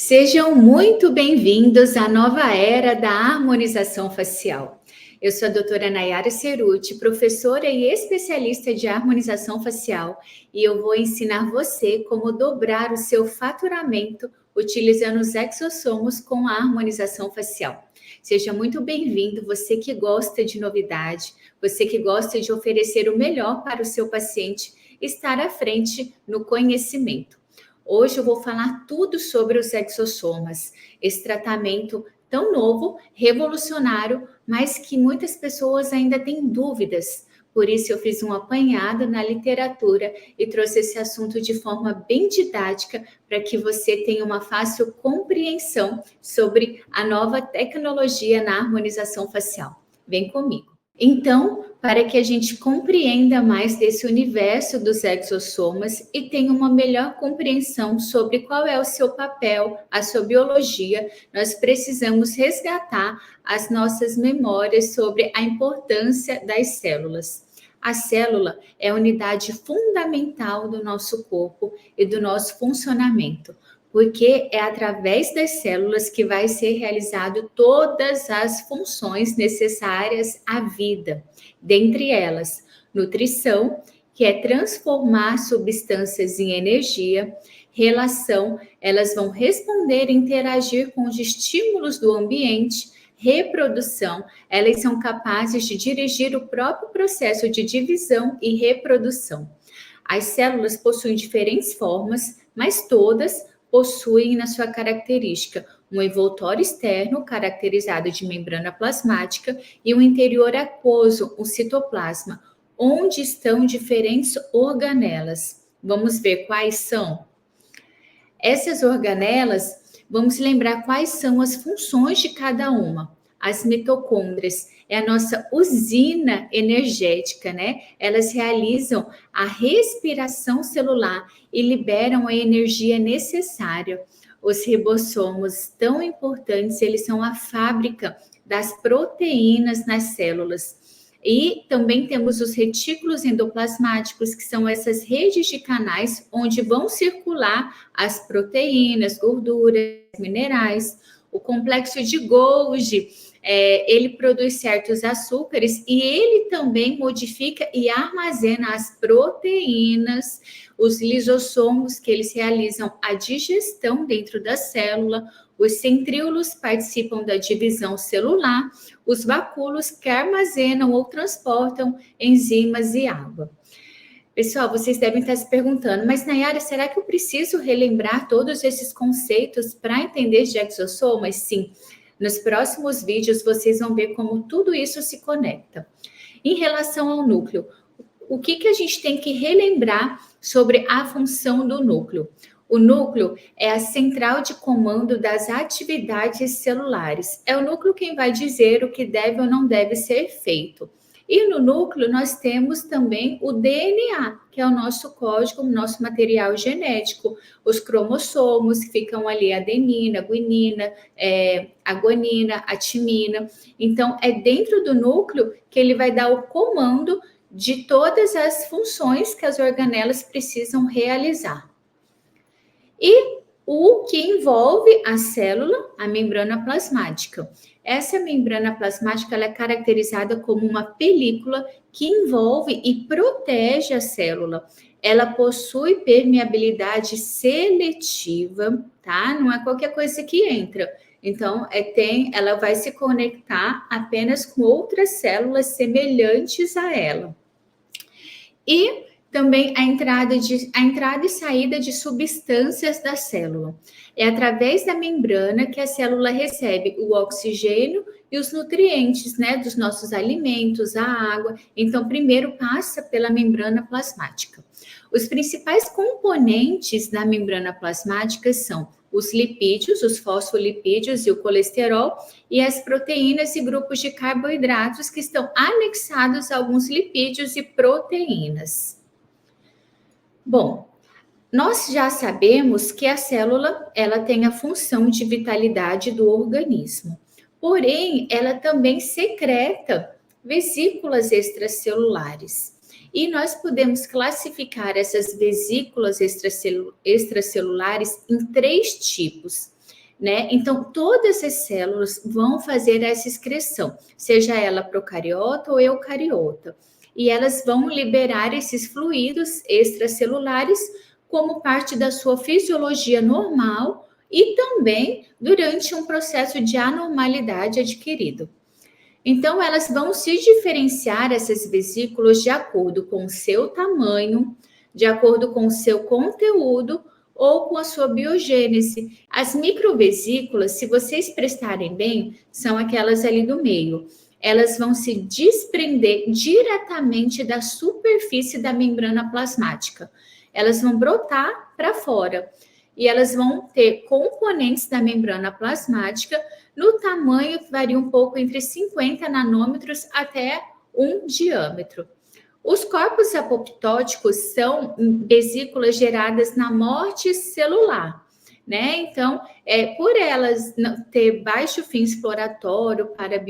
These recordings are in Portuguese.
Sejam muito bem-vindos à nova era da harmonização facial. Eu sou a doutora Nayara Ceruti, professora e especialista de harmonização facial, e eu vou ensinar você como dobrar o seu faturamento utilizando os exossomos com a harmonização facial. Seja muito bem-vindo, você que gosta de novidade, você que gosta de oferecer o melhor para o seu paciente, estar à frente no conhecimento. Hoje eu vou falar tudo sobre os exossomas, esse tratamento tão novo, revolucionário, mas que muitas pessoas ainda têm dúvidas. Por isso eu fiz um apanhado na literatura e trouxe esse assunto de forma bem didática para que você tenha uma fácil compreensão sobre a nova tecnologia na harmonização facial. Vem comigo. Então, para que a gente compreenda mais desse universo dos exossomas e tenha uma melhor compreensão sobre qual é o seu papel, a sua biologia, nós precisamos resgatar as nossas memórias sobre a importância das células. A célula é a unidade fundamental do nosso corpo e do nosso funcionamento, porque é através das células que vai ser realizado todas as funções necessárias à vida, dentre elas, nutrição, que é transformar substâncias em energia, relação, elas vão responder e interagir com os estímulos do ambiente, reprodução, elas são capazes de dirigir o próprio processo de divisão e reprodução. As células possuem diferentes formas, mas todas possuem na sua característica um envoltório externo, caracterizado de membrana plasmática, e um interior aquoso, o citoplasma, onde estão diferentes organelas. Vamos ver quais são? Essas organelas, vamos lembrar quais são as funções de cada uma. As mitocôndrias é a nossa usina energética, né? Elas realizam a respiração celular e liberam a energia necessária. Os ribossomos, tão importantes, eles são a fábrica das proteínas nas células. E também temos os retículos endoplasmáticos, que são essas redes de canais onde vão circular as proteínas, gorduras, minerais. O complexo de Golgi, ele produz certos açúcares e ele também modifica e armazena as proteínas, os lisossomos, que eles realizam a digestão dentro da célula, os centríolos participam da divisão celular, os vacúolos que armazenam ou transportam enzimas e água. Pessoal, vocês devem estar se perguntando, mas Nayara, será que eu preciso relembrar todos esses conceitos para entender de exossomas? Sim, nos próximos vídeos vocês vão ver como tudo isso se conecta. Em relação ao núcleo, o que a gente tem que relembrar sobre a função do núcleo? O núcleo é a central de comando das atividades celulares. É o núcleo quem vai dizer o que deve ou não deve ser feito. E no núcleo nós temos também o DNA, que é o nosso código, o nosso material genético, os cromossomos que ficam ali, adenina, guanina, a guanina, a timina. Então, é dentro do núcleo que ele vai dar o comando de todas as funções que as organelas precisam realizar. E o que envolve a célula, a membrana plasmática. Essa membrana plasmática ela é caracterizada como uma película que envolve e protege a célula. Ela possui permeabilidade seletiva, tá? Não é qualquer coisa que entra. Então, ela vai se conectar apenas com outras células semelhantes a ela. E também a entrada e saída de substâncias da célula. É através da membrana que a célula recebe o oxigênio e os nutrientes, né, dos nossos alimentos, a água. Então, primeiro passa pela membrana plasmática. Os principais componentes da membrana plasmática são os lipídios, os fosfolipídios e o colesterol, e as proteínas e grupos de carboidratos que estão anexados a alguns lipídios e proteínas. Bom, nós já sabemos que a célula ela tem a função de vitalidade do organismo, porém ela também secreta vesículas extracelulares. E nós podemos classificar essas vesículas extracelulares em 3 tipos. né? Então, todas as células vão fazer essa excreção, seja ela procariota ou eucariota. E elas vão liberar esses fluidos extracelulares como parte da sua fisiologia normal e também durante um processo de anormalidade adquirido. Então, elas vão se diferenciar, essas vesículas, de acordo com o seu tamanho, de acordo com o seu conteúdo ou com a sua biogênese. As microvesículas, se vocês prestarem bem, são aquelas ali do meio. Elas vão se desprender diretamente da superfície da membrana plasmática. Elas vão brotar para fora e elas vão ter componentes da membrana plasmática no tamanho que varia um pouco entre 50 nanômetros até 1 diâmetro. Os corpos apoptóticos são vesículas geradas na morte celular, né? Então, por elas ter baixo fim exploratório para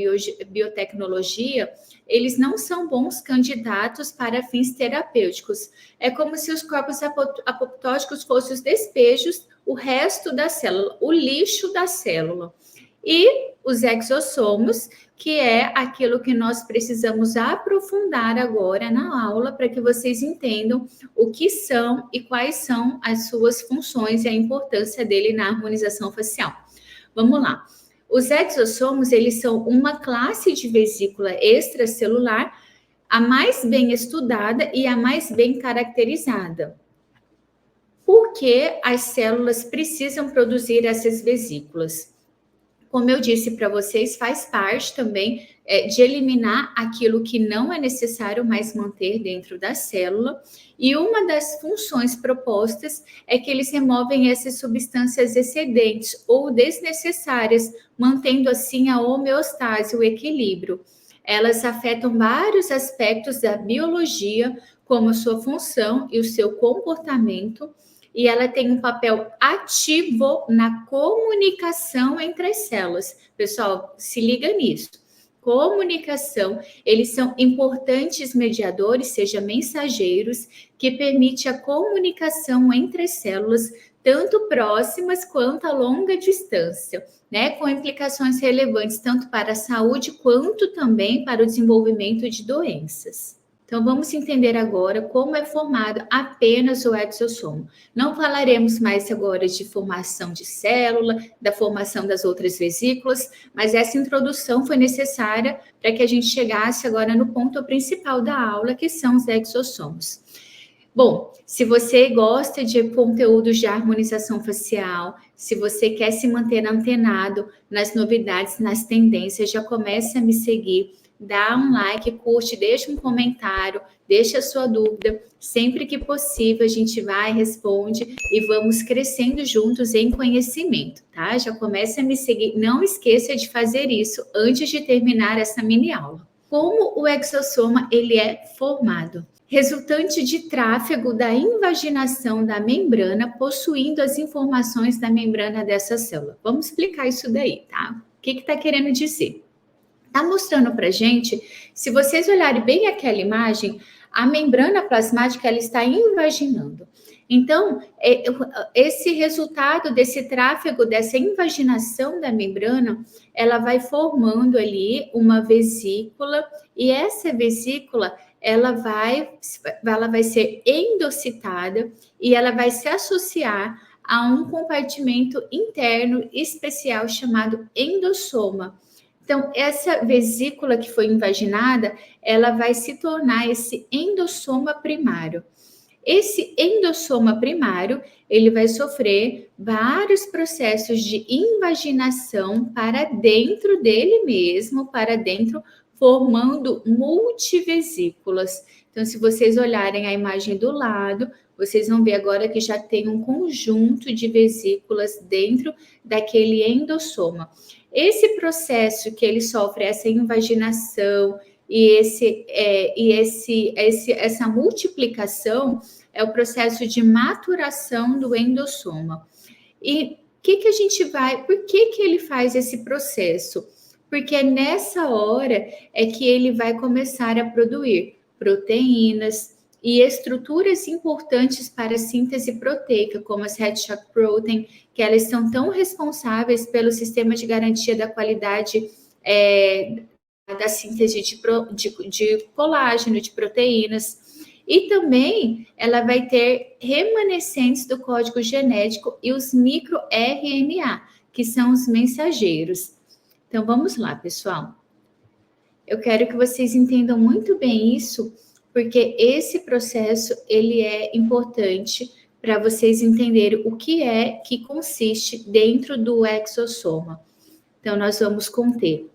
biotecnologia, eles não são bons candidatos para fins terapêuticos. É como se os corpos apoptóticos fossem os despejos, o resto da célula, o lixo da célula. E os exossomos, que é aquilo que nós precisamos aprofundar agora na aula, para que vocês entendam o que são e quais são as suas funções e a importância dele na harmonização facial. Vamos lá. Os exossomos, eles são uma classe de vesícula extracelular, a mais bem estudada e a mais bem caracterizada. Por que as células precisam produzir essas vesículas? Como eu disse para vocês, faz parte também de eliminar aquilo que não é necessário mais manter dentro da célula. E uma das funções propostas é que eles removem essas substâncias excedentes ou desnecessárias, mantendo assim a homeostase, o equilíbrio. Elas afetam vários aspectos da biologia, como a sua função e o seu comportamento, e ela tem um papel ativo na comunicação entre as células. Pessoal, se liga nisso. Comunicação, eles são importantes mediadores, seja mensageiros, que permite a comunicação entre as células, tanto próximas quanto a longa distância, né? Com implicações relevantes tanto para a saúde quanto também para o desenvolvimento de doenças. Então, vamos entender agora como é formado apenas o exossomo. Não falaremos mais agora de formação de célula, da formação das outras vesículas, mas essa introdução foi necessária para que a gente chegasse agora no ponto principal da aula, que são os exossomos. Bom, se você gosta de conteúdos de harmonização facial, se você quer se manter antenado nas novidades, nas tendências, já comece a me seguir. Dá um like, curte, deixa um comentário, deixa a sua dúvida. Sempre que possível, a gente vai, responde e vamos crescendo juntos em conhecimento, tá? Já comece a me seguir. Não esqueça de fazer isso antes de terminar essa mini aula. Como o exossoma ele é formado? Resultante de tráfego da invaginação da membrana, possuindo as informações da membrana dessa célula. Vamos explicar isso daí, tá? O que está querendo dizer? Está mostrando para gente, se vocês olharem bem aquela imagem, a membrana plasmática ela está invaginando. Então, esse resultado desse tráfego, dessa invaginação da membrana, ela vai formando ali uma vesícula, e essa vesícula ela vai ser endocitada e ela vai se associar a um compartimento interno especial chamado endossoma. Então, essa vesícula que foi invaginada, ela vai se tornar esse endossoma primário. Esse endossoma primário, ele vai sofrer vários processos de invaginação para dentro dele mesmo, para dentro, formando multivesículas. Então, se vocês olharem a imagem do lado, vocês vão ver agora que já tem um conjunto de vesículas dentro daquele endossoma. Esse processo que ele sofre, essa invaginação e essa multiplicação é o processo de maturação do endossoma. E por que ele faz esse processo? Porque nessa hora é que ele vai começar a produzir proteínas, e estruturas importantes para a síntese proteica, como as head shock protein, que elas são tão responsáveis pelo sistema de garantia da qualidade da síntese de colágeno, de proteínas. E também ela vai ter remanescentes do código genético e os microRNA, que são os mensageiros. Então, vamos lá, pessoal. Eu quero que vocês entendam muito bem isso, porque esse processo, ele é importante para vocês entenderem o que é que consiste dentro do exossoma. Então, nós vamos conter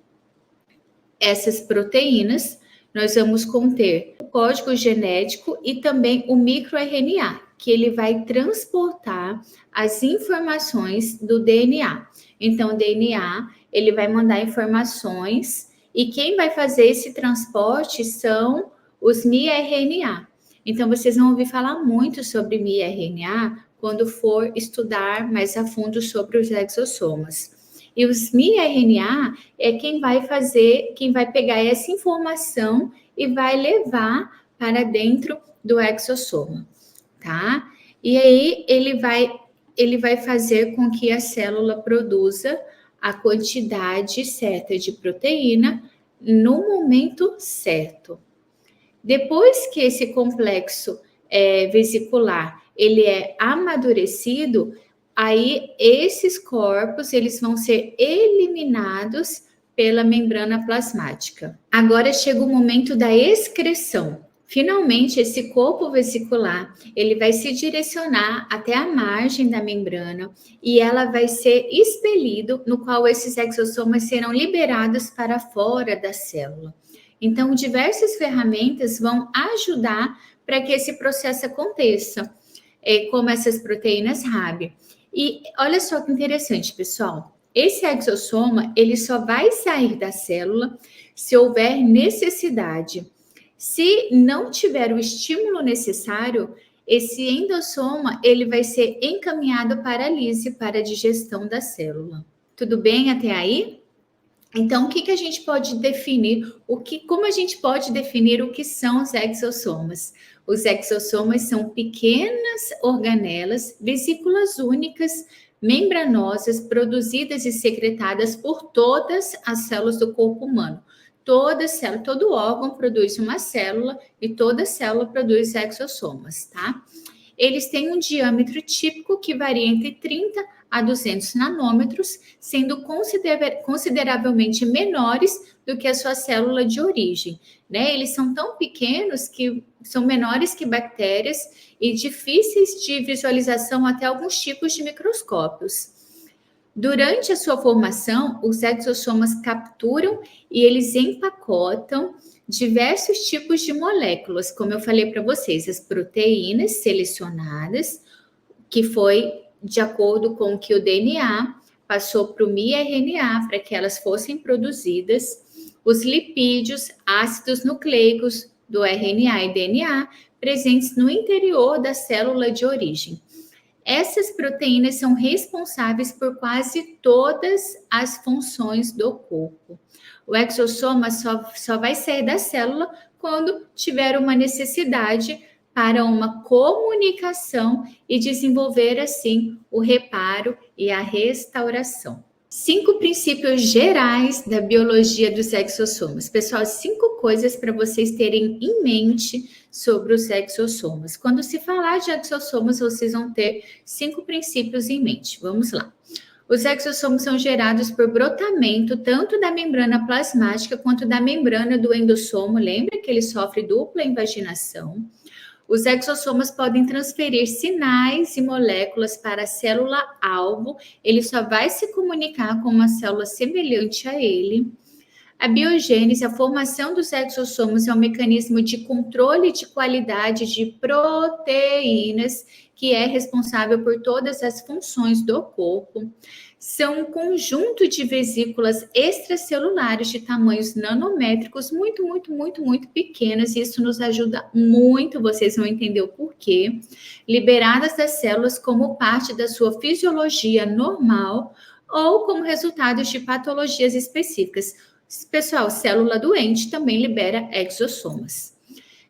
essas proteínas, nós vamos conter o código genético e também o microRNA, que ele vai transportar as informações do DNA. Então, o DNA, ele vai mandar informações e quem vai fazer esse transporte são os miRNA. Então, vocês vão ouvir falar muito sobre miRNA quando for estudar mais a fundo sobre os exossomas. E os miRNA é quem vai pegar essa informação e vai levar para dentro do exossoma, tá? E aí ele vai fazer com que a célula produza a quantidade certa de proteína no momento certo. Depois que esse complexo vesicular ele é amadurecido, aí esses corpos eles vão ser eliminados pela membrana plasmática. Agora chega o momento da excreção. Finalmente, esse corpo vesicular, ele vai se direcionar até a margem da membrana e ela vai ser expelido, no qual esses exossomas serão liberados para fora da célula. Então, diversas ferramentas vão ajudar para que esse processo aconteça, como essas proteínas RAB. E olha só que interessante, pessoal. Esse exossoma, ele só vai sair da célula se houver necessidade. Se não tiver o estímulo necessário, esse endossoma, ele vai ser encaminhado para a lise, para a digestão da célula. Tudo bem até aí? Então, o que a gente pode definir? Como a gente pode definir o que são os exossomas? Os exossomas são pequenas organelas, vesículas únicas, membranosas, produzidas e secretadas por todas as células do corpo humano. Todo órgão produz uma célula e toda célula produz exossomas, tá? Eles têm um diâmetro típico que varia entre 30 a 200 nanômetros, sendo consideravelmente menores do que a sua célula de origem, né? Eles são tão pequenos que são menores que bactérias e difíceis de visualização até alguns tipos de microscópios. Durante a sua formação, os exossomas capturam e eles empacotam diversos tipos de moléculas, como eu falei para vocês, as proteínas selecionadas, que foi de acordo com que o DNA passou para o miRNA para que elas fossem produzidas, os lipídios, ácidos nucleicos do RNA e DNA presentes no interior da célula de origem. Essas proteínas são responsáveis por quase todas as funções do corpo. O exossoma só vai sair da célula quando tiver uma necessidade para uma comunicação e desenvolver, assim, o reparo e a restauração. 5 princípios gerais da biologia dos exossomas. Pessoal, 5 coisas para vocês terem em mente sobre os exossomas. Quando se falar de exossomas, vocês vão ter 5 princípios em mente. Vamos lá. Os exossomas são gerados por brotamento tanto da membrana plasmática quanto da membrana do endossomo. Lembra que ele sofre dupla invaginação? Os exossomas podem transferir sinais e moléculas para a célula-alvo. Ele só vai se comunicar com uma célula semelhante a ele. A biogênese, a formação dos exossomas é um mecanismo de controle de qualidade de proteínas que é responsável por todas as funções do corpo. São um conjunto de vesículas extracelulares de tamanhos nanométricos muito pequenas, e isso nos ajuda muito, vocês vão entender o porquê, liberadas das células como parte da sua fisiologia normal ou como resultado de patologias específicas. Pessoal, célula doente também libera exossomas.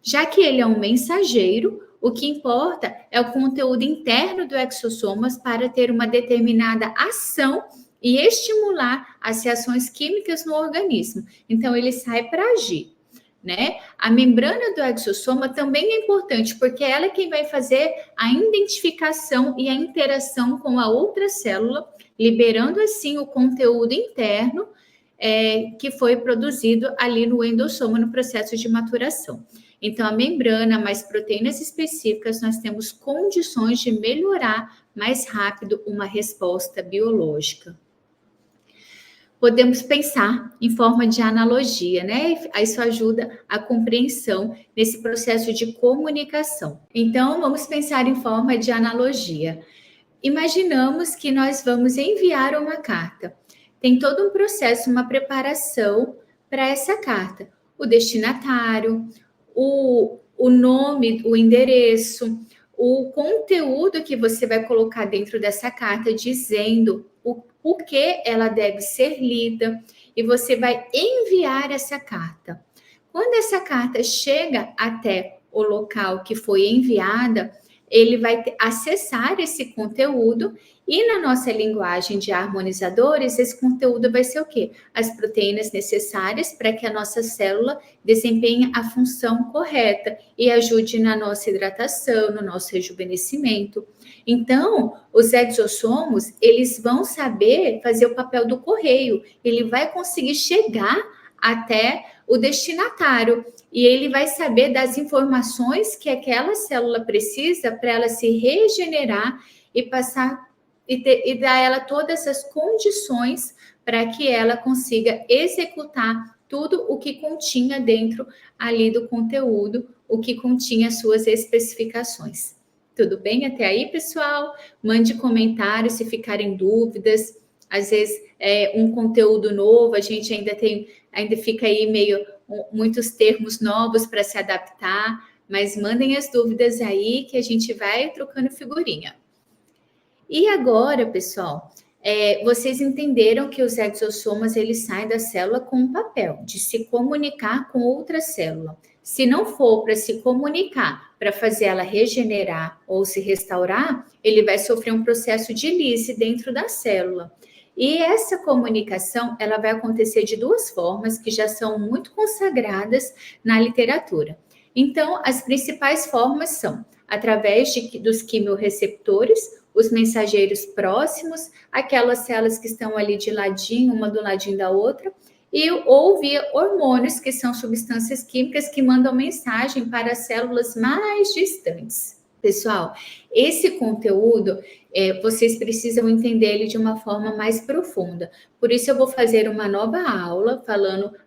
Já que ele é um mensageiro, o que importa é o conteúdo interno do exossomas para ter uma determinada ação e estimular as reações químicas no organismo. Então, ele sai para agir, né? A membrana do exossoma também é importante, porque ela é quem vai fazer a identificação e a interação com a outra célula, liberando assim o conteúdo interno que foi produzido ali no endossoma no processo de maturação. Então, a membrana mais proteínas específicas, nós temos condições de melhorar mais rápido uma resposta biológica. Podemos pensar em forma de analogia, né? Isso ajuda a compreensão nesse processo de comunicação. Então, vamos pensar em forma de analogia. Imaginamos que nós vamos enviar uma carta. Tem todo um processo, uma preparação para essa carta. O destinatário, o nome, o endereço, o conteúdo que você vai colocar dentro dessa carta, dizendo o porquê ela deve ser lida, e você vai enviar essa carta. Quando essa carta chega até o local que foi enviada, ele vai acessar esse conteúdo e na nossa linguagem de harmonizadores, esse conteúdo vai ser o quê? As proteínas necessárias para que a nossa célula desempenhe a função correta e ajude na nossa hidratação, no nosso rejuvenescimento. Então, os exossomos, eles vão saber fazer o papel do correio, ele vai conseguir chegar até o destinatário e ele vai saber das informações que aquela célula precisa para ela se regenerar e passar e dar a ela todas as condições para que ela consiga executar tudo o que continha dentro ali do conteúdo, o que continha suas especificações. Tudo bem até aí, pessoal? Mande comentários se ficarem dúvidas. Às vezes um conteúdo novo, a gente ainda fica aí meio muitos termos novos para se adaptar, mas mandem as dúvidas aí que a gente vai trocando figurinha. E agora, pessoal, vocês entenderam que os exossomas eles saem da célula com um papel de se comunicar com outra célula. Se não for para se comunicar, para fazer ela regenerar ou se restaurar, ele vai sofrer um processo de lise dentro da célula. E essa comunicação, ela vai acontecer de duas formas que já são muito consagradas na literatura. Então, as principais formas são através dos quimiorreceptores, os mensageiros próximos, aquelas células que estão ali de ladinho, uma do ladinho da outra, ou via hormônios, que são substâncias químicas que mandam mensagem para as células mais distantes. Pessoal, esse conteúdo, vocês precisam entender ele de uma forma mais profunda. Por isso, eu vou fazer uma nova aula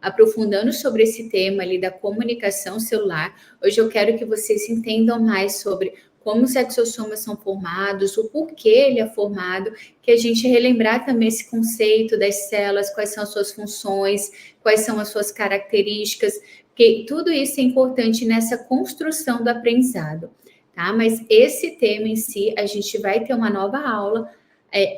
aprofundando sobre esse tema ali da comunicação celular. Hoje eu quero que vocês entendam mais sobre como os exossomas são formados, o porquê ele é formado, que a gente relembrar também esse conceito das células, quais são as suas funções, quais são as suas características, porque tudo isso é importante nessa construção do aprendizado. Tá? Mas esse tema em si, a gente vai ter uma nova aula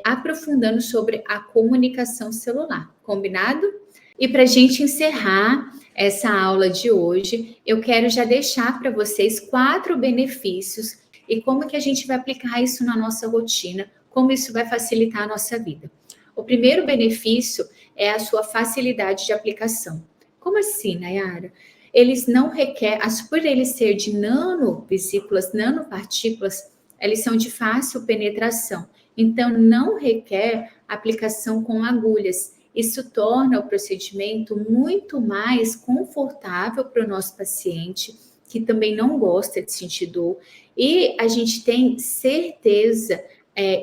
aprofundando sobre a comunicação celular, combinado? E para a gente encerrar essa aula de hoje, eu quero já deixar para vocês 4 benefícios e como que a gente vai aplicar isso na nossa rotina, como isso vai facilitar a nossa vida. O primeiro benefício é a sua facilidade de aplicação. Como assim, Nayara? Eles não requerem, por eles ser de nanovesículas, nanopartículas, eles são de fácil penetração. Então, não requer aplicação com agulhas. Isso torna o procedimento muito mais confortável para o nosso paciente, que também não gosta de sentir dor. E a gente tem certeza,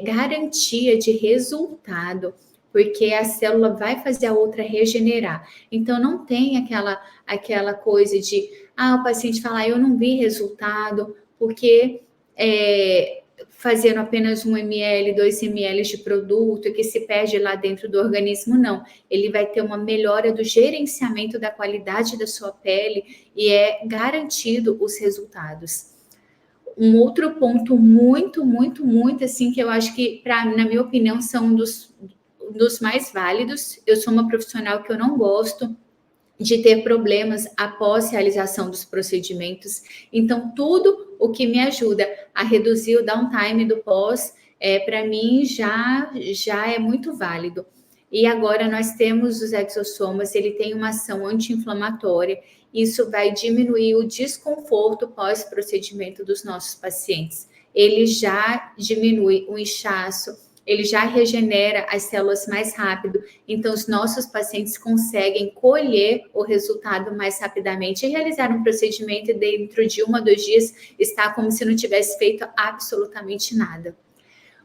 garantia de resultado, porque a célula vai fazer a outra regenerar. Então, não tem aquela coisa de, o paciente falar, eu não vi resultado, porque fazendo apenas 1 ml, 2 ml de produto, que se perde lá dentro do organismo, não. Ele vai ter uma melhora do gerenciamento da qualidade da sua pele e é garantido os resultados. Um outro ponto muito, assim, que eu acho que, na minha opinião, são dos mais válidos. Eu sou uma profissional que eu não gosto de ter problemas após realização dos procedimentos. Então, tudo o que me ajuda a reduzir o downtime do pós, para mim, já é muito válido. E agora nós temos os exossomas, ele tem uma ação anti-inflamatória, isso vai diminuir o desconforto pós-procedimento dos nossos pacientes. Ele já diminui o inchaço, ele já regenera as células mais rápido, então os nossos pacientes conseguem colher o resultado mais rapidamente e realizar um procedimento dentro de 1 a 2 dias está como se não tivesse feito absolutamente nada.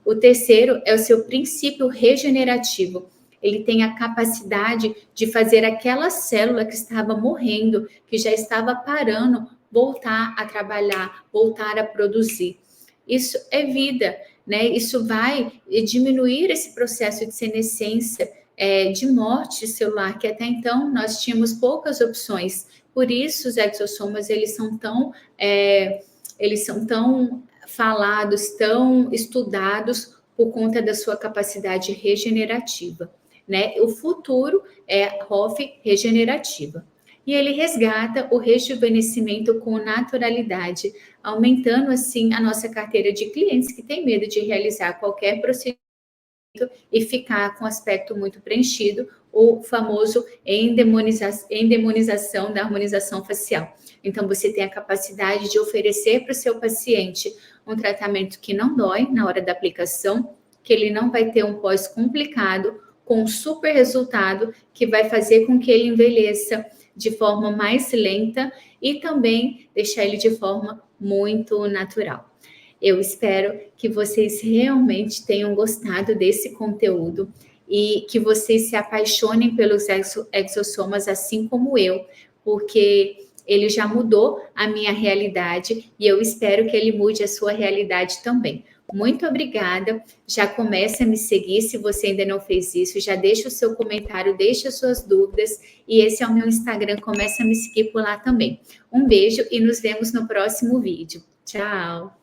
O terceiro é o seu princípio regenerativo. Ele tem a capacidade de fazer aquela célula que estava morrendo, que já estava parando, voltar a trabalhar, voltar a produzir. Isso é vida, né? Isso vai diminuir esse processo de senescência, de morte celular, que até então nós tínhamos poucas opções. Por isso, os exossomas, eles são tão falados, tão estudados por conta da sua capacidade regenerativa, né? O futuro é ROF regenerativa. E ele resgata o rejuvenescimento com naturalidade, aumentando assim a nossa carteira de clientes que tem medo de realizar qualquer procedimento e ficar com aspecto muito preenchido, o famoso endemonização da harmonização facial. Então, você tem a capacidade de oferecer para o seu paciente um tratamento que não dói na hora da aplicação, que ele não vai ter um pós complicado, com um super resultado que vai fazer com que ele envelheça de forma mais lenta e também deixar ele de forma muito natural. Eu espero que vocês realmente tenham gostado desse conteúdo e que vocês se apaixonem pelos exossomas assim como eu, porque ele já mudou a minha realidade e eu espero que ele mude a sua realidade também. Muito obrigada. Já começa a me seguir se você ainda não fez isso. Já deixa o seu comentário, deixa as suas dúvidas. E esse é o meu Instagram. Começa a me seguir por lá também. Um beijo e nos vemos no próximo vídeo. Tchau!